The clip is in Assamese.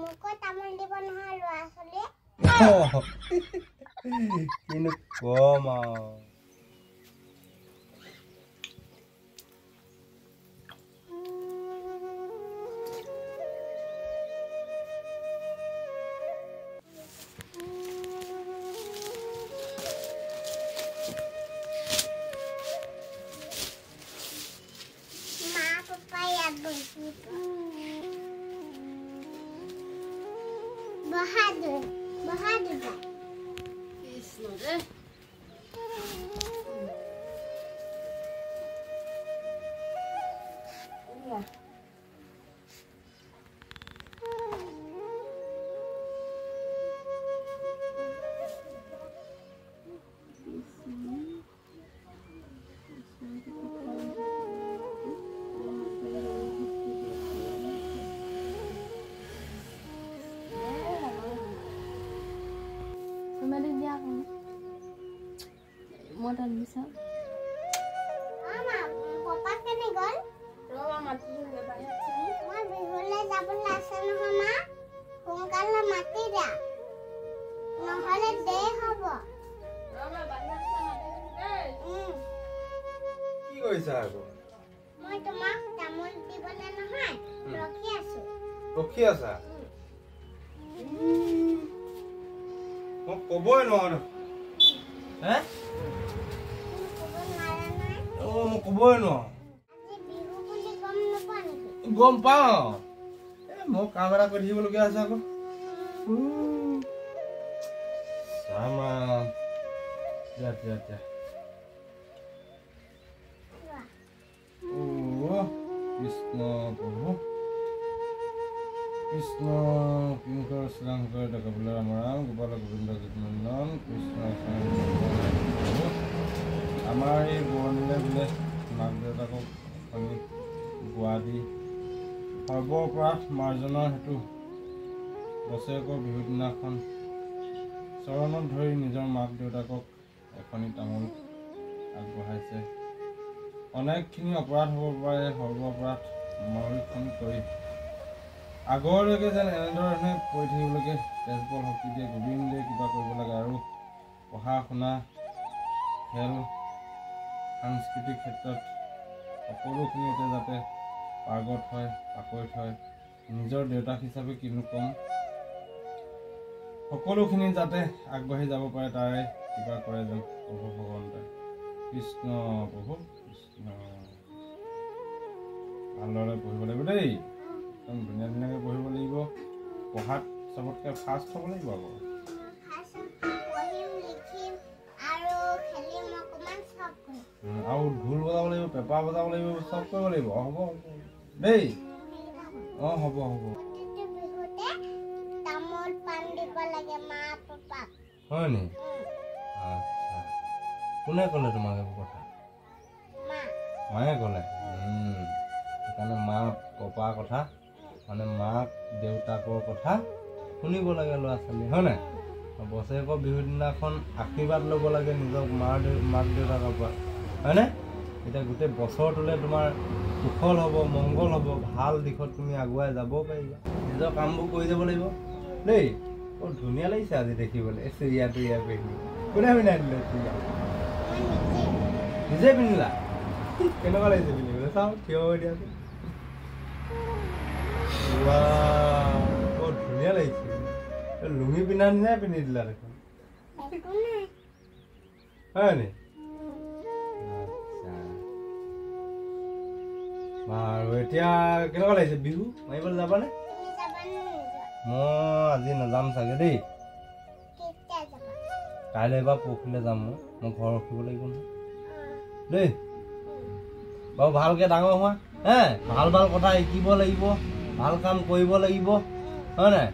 মোকো তামোল দিব নহয় ল'ৰা ছোৱালী কিন্তু কম Bahadur. Krishna deh. Iya. Modal bisa. Mama, papa kene gol? Mama mati juga banyak sini. Mama bihule jabul lasan mama. Kungkala mati dia. নহলে দে হব। Mama banyak sama deh. কি কইছা আকৌ মই তোমাক তামোল দিবলে নহয় ৰখি আছো। ৰখি আছা মোক কবই নোৱাৰো হে মই কবই নোৱাৰো গম পাওঁ মই কাম এটা কৰি থাকিবলগীয়া আছে আকৌ চামা কৃষ্ণ প্ৰভু কৃষ্ণ কিংকৰ শ্ৰীৰামকৰ ডকাবুলা ৰাম ৰাম গোপাল গোবিন্দ নন্দন কৃষ্ণ আমাৰ এই বৰণিলে বোলে মাক দেউতাকক আমি গোৱা দি সৰ্বপৰাধ মাৰ্জনৰ হেতু বছৰেকৰ বিহুৰ দিনাখন চৰণত ধৰি নিজৰ মাক দেউতাকক এখনি তামোল আগবঢ়াইছে অনেকখিনি অপৰাধ হ'ব পাৰে সৰ্বপৰাধ মৰিখন কৰি আগলৈকে যেন এনেধৰণে পৰি থাকিবলৈকে তেজবল শক্তি দিয়ে গোবিন্দে কিবা কৰিব লাগে আৰু পঢ়া শুনা খেল সাংস্কৃতিক ক্ষেত্ৰত সকলোখিনিতে যাতে পাৰ্গত হয় পাকৈত হয় নিজৰ দেউতাক হিচাপে কিনো কম সকলোখিনি যাতে আগবাঢ়ি যাব পাৰে তাৰে কিবা কৰে যেন প্ৰভু ভগৱন্তে কৃষ্ণ প্ৰভু কৃষ্ণ ভালদৰে পঢ়িব লাগিব দেই একদম ধুনীয়া ধুনীয়াকৈ পঢ়িব লাগিব পঢ়াত চবতকৈ ফাৰ্ষ্ট হ'ব লাগিব আকৌ আৰু ঢোল বজাব লাগিব পেঁপা বজাব লাগিব চব কৰিব লাগিব হ'ব দেই হ'ব হয় নি আচ্ছা কোনে ক'লে তোমাক এইবোৰ কথা মায়ে ক'লে সেইকাৰণে মা পাপাৰ কথা মানে মাক দেউতাকৰ কথা শুনিব লাগে ল'ৰা ছোৱালী হয় নাই বছৰেকৰ বিহুৰ দিনাখন আশীৰ্বাদ ল'ব লাগে নিজৰ মাক দেউতাকৰ পৰা হয়নে এতিয়া গোটেই বছৰটোলৈ তোমাৰ কুশল হ'ব মংগল হ'ব ভাল দিশত তুমি আগুৱাই যাব পাৰিবা নিজৰ কামবোৰ কৰি যাব লাগিব দেই বৰ ধুনীয়া লাগিছে আজি দেখিবলৈ চিৰিয়াটো ইয়াৰ পিন্ধি কোনে পিন্ধাই দিলে চিৰিয়া নিজে পিন্ধিলা কেনেকুৱা লাগিছে পিন্ধিবলৈ চাওঁ থিয় হৈ দিয়া বৰ ধুনীয়া লাগিছে লুঙি পিন্ধা নিচিনাই পিন্ধি দিলা দেখোন হয় নি বাৰু এতিয়া কেনেকুৱা লাগিছে বিহু মাৰিবলৈ যাবানে মই আজি নাযাম চাগে দেই কাইলৈ বা পৰহিলৈ যাম মই ঘৰ ৰখিব লাগিব নহয় দেই বাৰু ভালকৈ ডাঙৰ হোৱা ভাল ভাল কথা শিকিব লাগিব ভাল কাম কৰিব লাগিব হয় নাই